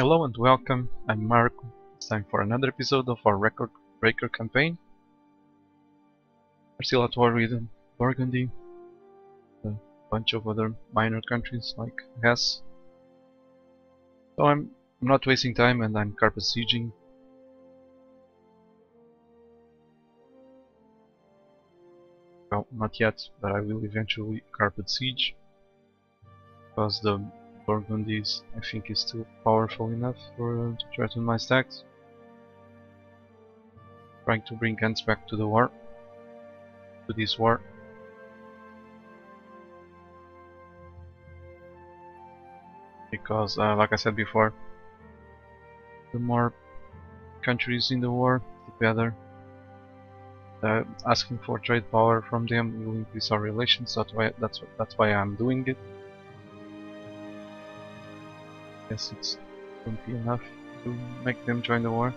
Hello and welcome, I'm Mark. It's time for another episode of our Record Breaker campaign. We're still at war with Burgundy, a bunch of other minor countries like Hesse. So I'm not wasting time and I'm carpet sieging. Well, not yet, but I will eventually carpet siege, because the Burgundies I think is still powerful enough to threaten my stacks. Trying to bring Gens back to the war, to this war. Because, like I said before, the more countries in the war, the better. Asking for trade power from them will increase our relations. That's why I'm doing it. Guess it's won't be enough to make them join the war.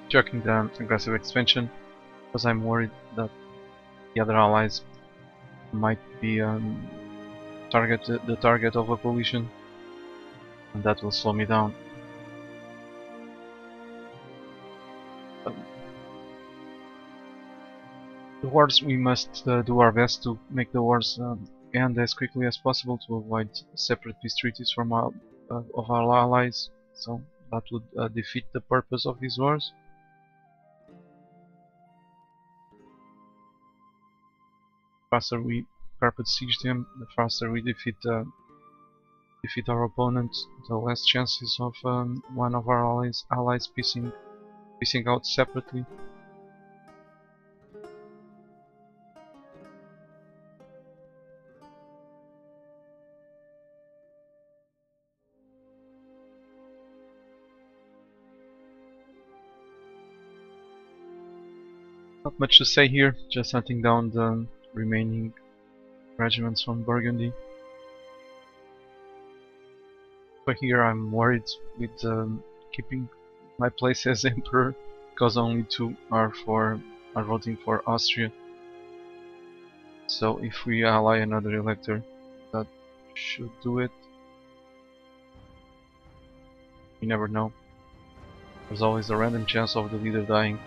Checking the aggressive expansion, because I'm worried that the other allies might be the target of a coalition, and that will slow me down. The wars, we must do our best to make the wars end as quickly as possible to avoid separate peace treaties from of our allies, so that would defeat the purpose of these wars. The faster we carpet siege them, the faster we defeat our opponent, the less chances of one of our allies piecing out separately. Not much to say here, just hunting down the remaining regiments from Burgundy. But here I'm worried with keeping my place as Emperor, because only two are voting for Austria. So if we ally another elector, that should do it. You never know. There's always a random chance of the leader dying,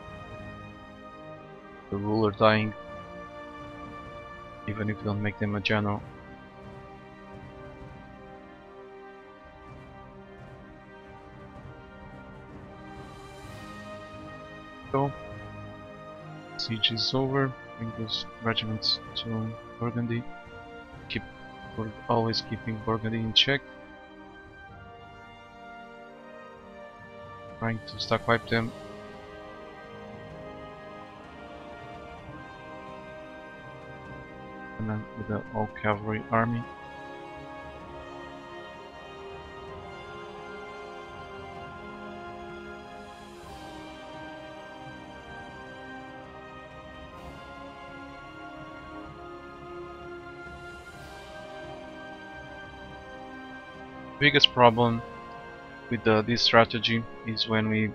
the ruler dying, even if you don't make them a general. So, siege is over. Bring those regiments to Burgundy. We're always keeping Burgundy in check. Trying to stack wipe them. And then with the all cavalry army. The biggest problem with this strategy is when we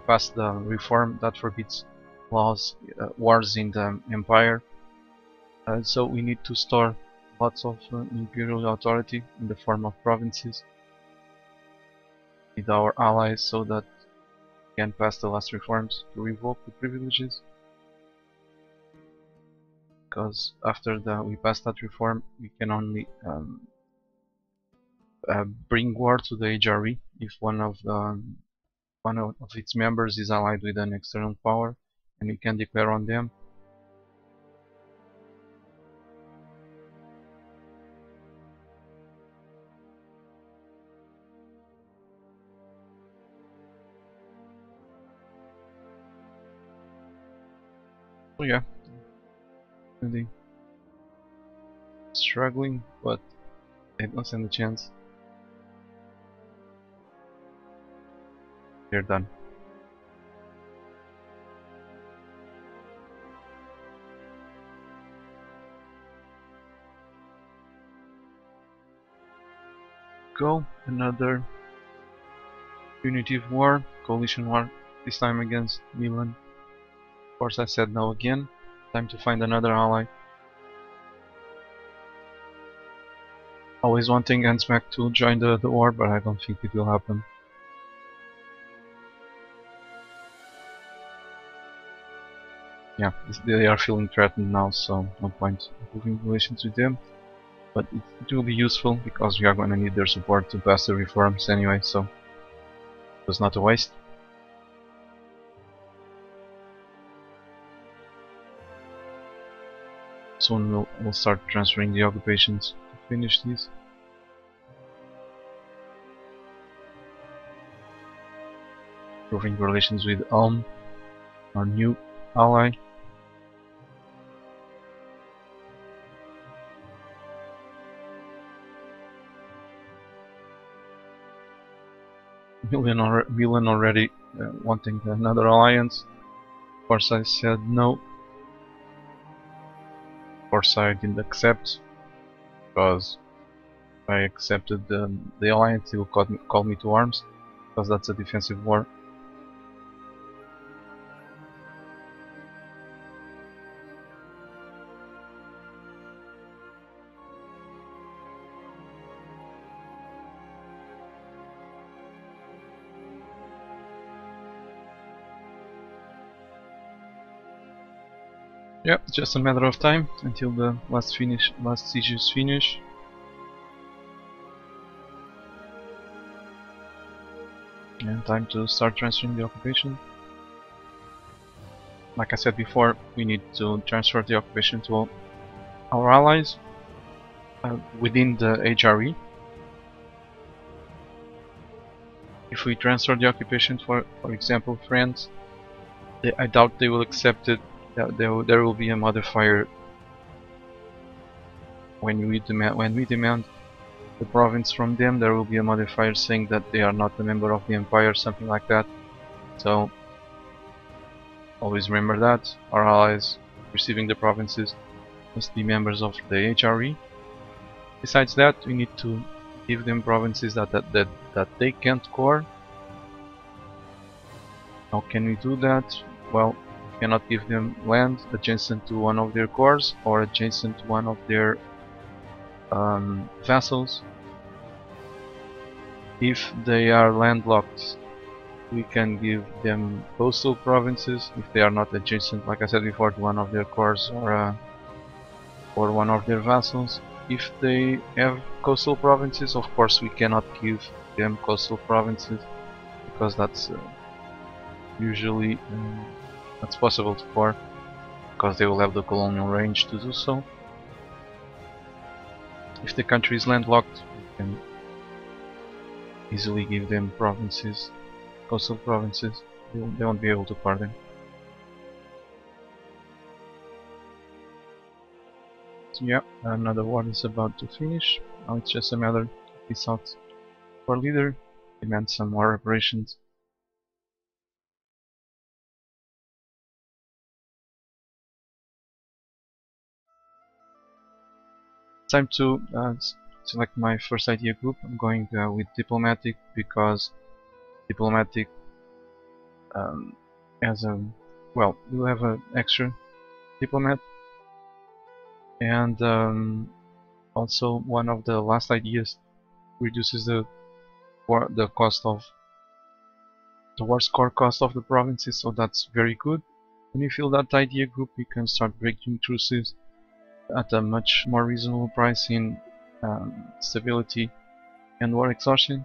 pass the reform that forbids wars in the empire. So we need to store lots of imperial authority in the form of provinces with our allies, so that we can pass the last reforms to revoke the privileges. Because after we pass that reform, we can only bring war to the HRE if one of its members is allied with an external power, and we can declare on them. So yeah, really struggling, but they don't stand a chance. They're done. Go, another punitive war, coalition war, this time against Milan. Of course I said no again. Time to find another ally. Always wanting Ansmack to join the war, but I don't think it will happen. Yeah, they are feeling threatened now, so no point improving relations with them. But it will be useful because we are going to need their support to pass the reforms anyway, so it was not a waste. Soon we'll start transferring the occupations to finish this. Improving relations with Ulm, our new ally. Milan already wanting another alliance. Of course I said no. Of course I didn't accept, because if I accepted the alliance, he will call me to arms, because that's a defensive war. Yep, just a matter of time until the last sieges finish. And time to start transferring the occupation. Like I said before, we need to transfer the occupation to all our allies within the HRE. If we transfer the occupation for example, France, I doubt they will accept it. There will be a modifier when we demand the province from them. There will be a modifier saying that they are not a member of the empire, something like that. So always remember that our allies receiving the provinces must be members of the HRE. Besides that, we need to give them provinces that they can't core. How can we do that? Well, we cannot give them land adjacent to one of their cores or adjacent to one of their vassals. If they are landlocked, we can give them coastal provinces if they are not adjacent, like I said before, to one of their cores or one of their vassals. If they have coastal provinces, of course we cannot give them coastal provinces, because that's usually that's possible to core, because they will have the colonial range to do so. If the country is landlocked, we can easily give them provinces, coastal provinces. They won't be able to core them. So yeah, another war is about to finish. Now it's just a matter of peace out for leader, demand some more reparations. Time to select my first idea group. I'm going with diplomatic, because diplomatic has a, well, we'll have an extra diplomat, and also one of the last ideas reduces the cost of the war score cost of the provinces, so that's very good. When you fill that idea group, you can start breaking truces at a much more reasonable price in stability and war exhaustion.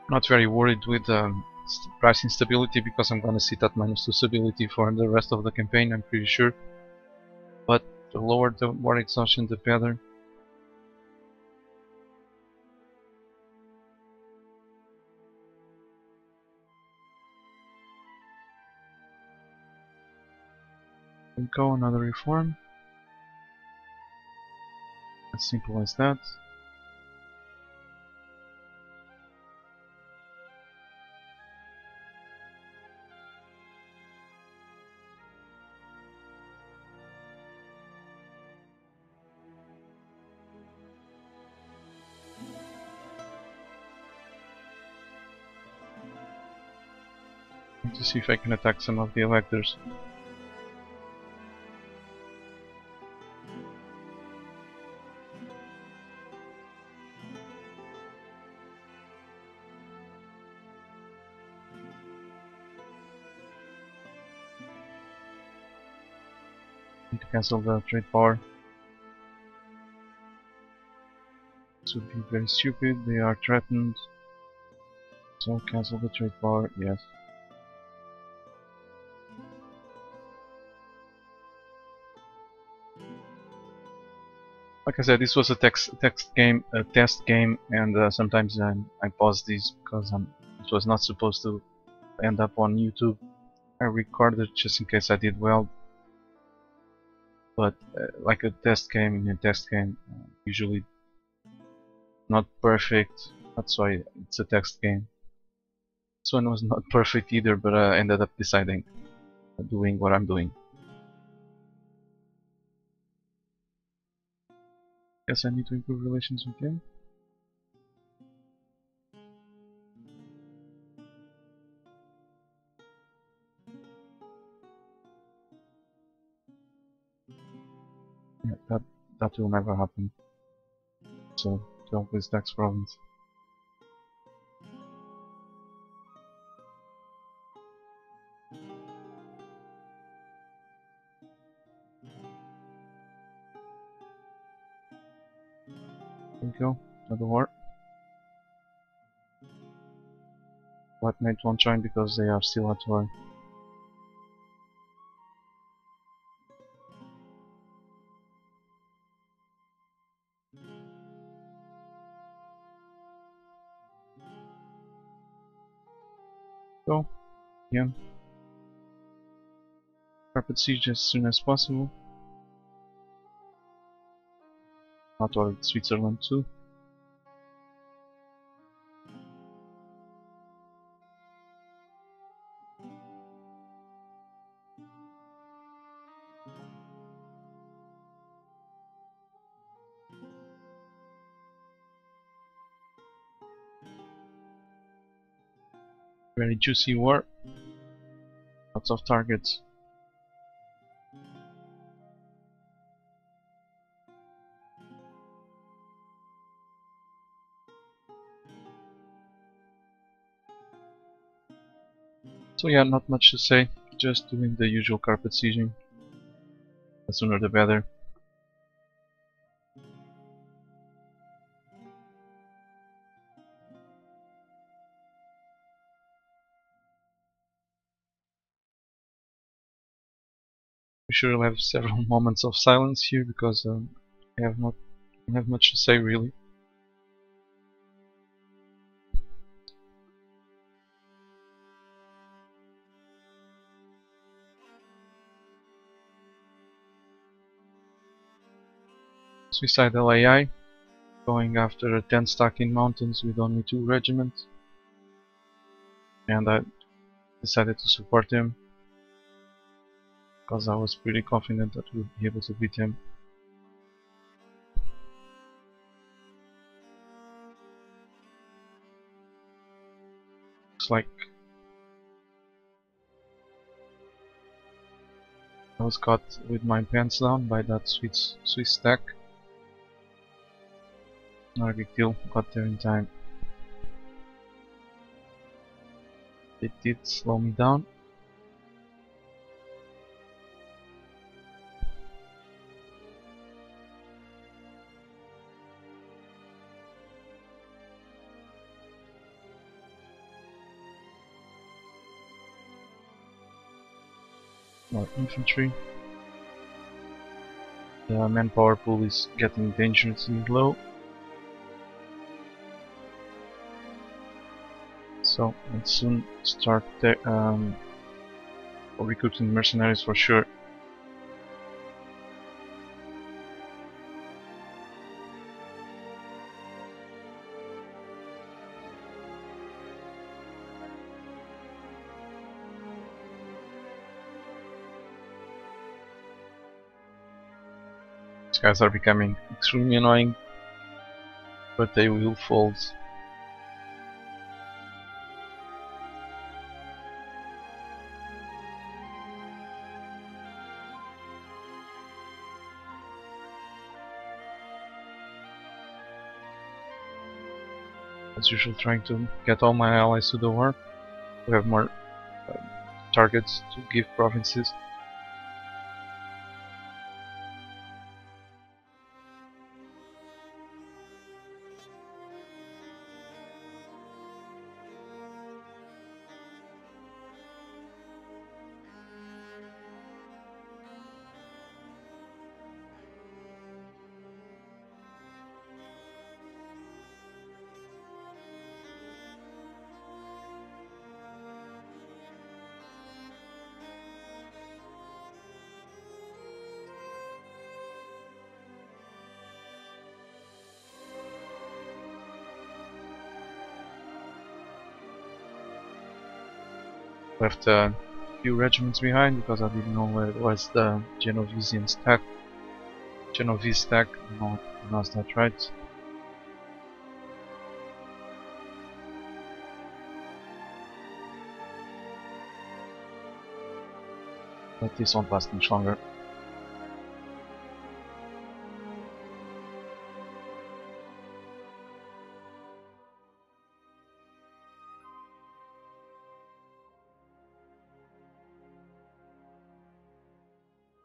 Not very worried with price instability, because I'm gonna sit at -2 stability for the rest of the campaign, I'm pretty sure. But the lower the war exhaustion, the better. Go another reform. As simple as that. To see if I can attack some of the electors. Need to cancel the trade power. This would be very stupid. They are threatened. So cancel the trade power, yes. Like I said, this was a test game, and sometimes I pause these because it was not supposed to end up on YouTube. I recorded just in case I did well, but like a test game, usually not perfect. That's why it's a text game. This one was not perfect either, but I ended up deciding doing what I'm doing. Guess I need to improve relations with him. Yeah, that will never happen. So, deal with tax province. There we go, another war. Flatmate won't join because they are still at war. Go, yeah. Carpet siege as soon as possible. Not or Switzerland too. Very juicy war. Lots of targets. So yeah, not much to say. Just doing the usual carpet sieging. The sooner the better. We should have several moments of silence here because I don't have much to say really. Suicidal AI, going after a 10 stack in mountains with only 2 regiments, and I decided to support him because I was pretty confident that we would be able to beat him. Looks like I was caught with my pants down by that Swiss stack. Not a big deal, got there in time. It did slow me down. More infantry. The manpower pool is getting dangerously low. So let's soon start recruiting mercenaries for sure. These guys are becoming extremely annoying, but they will fold. As usual, trying to get all my allies to the war. We have more targets to give provinces. Left a few regiments behind because I didn't know where was the Genovese stack. No, pronounced that right. But this won't last much longer.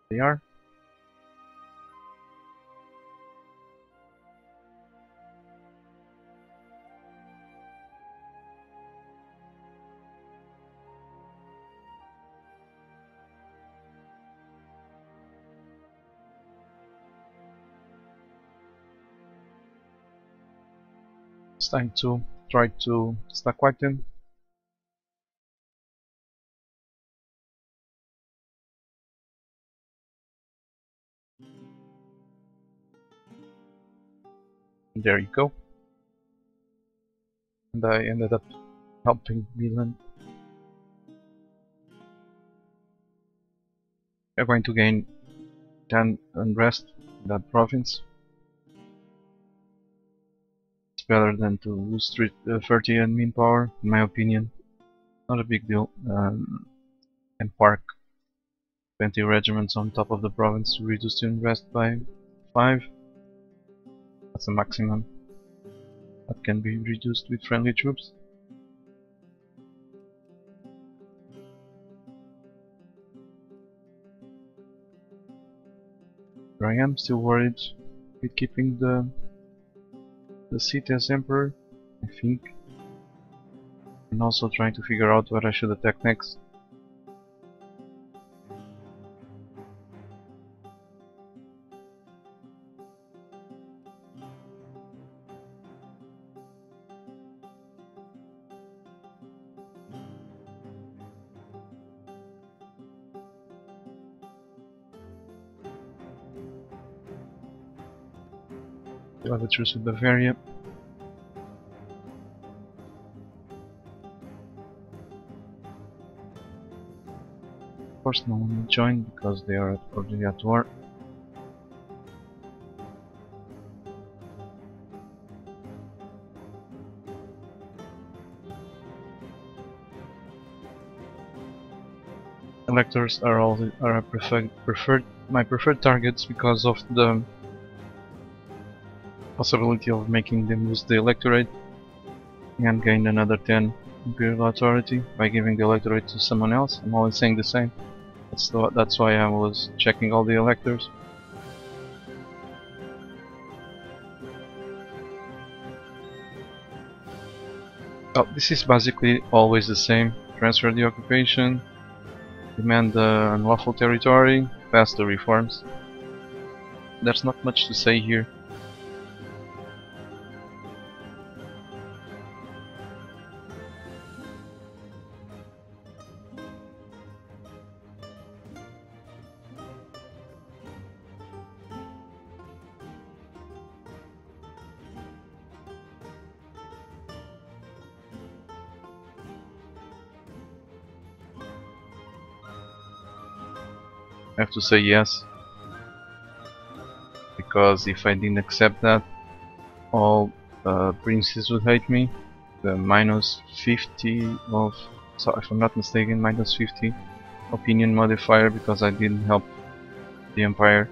They are. It's time to try to stack wipe them. And there you go. And I ended up helping Milan. We're going to gain 10 unrest in that province. It's better than to lose 30 admin power, in my opinion. Not a big deal. And park 20 regiments on top of the province to reduce the unrest by 5. That's the maximum that can be reduced with friendly troops. Here I am, still worried with keeping the seat as emperor, I think. And also trying to figure out what I should attack next. Still have a truce with Bavaria. Of course no one will join because they are already at war. Electors are my preferred targets because of the possibility of making them lose the electorate and gain another 10 imperial authority by giving the electorate to someone else. I'm always saying the same. That's why I was checking all the electors. Oh, this is basically always the same. Transfer the occupation, demand the unlawful territory, pass the reforms. There's not much to say here. I have to say yes, because if I didn't accept that, all princes would hate me. The minus 50 of, so if I'm not mistaken, minus 50 opinion modifier because I didn't help the empire.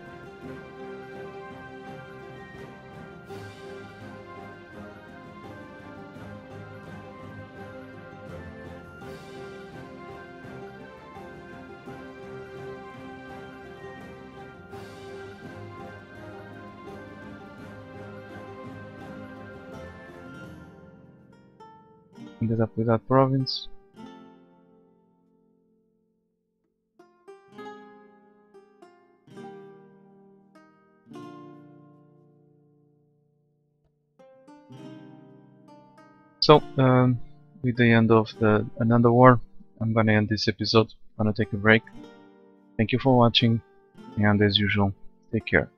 Ended up with that province. So, with the end of another war, I'm gonna end this episode. I'm gonna take a break. Thank you for watching, and as usual, take care.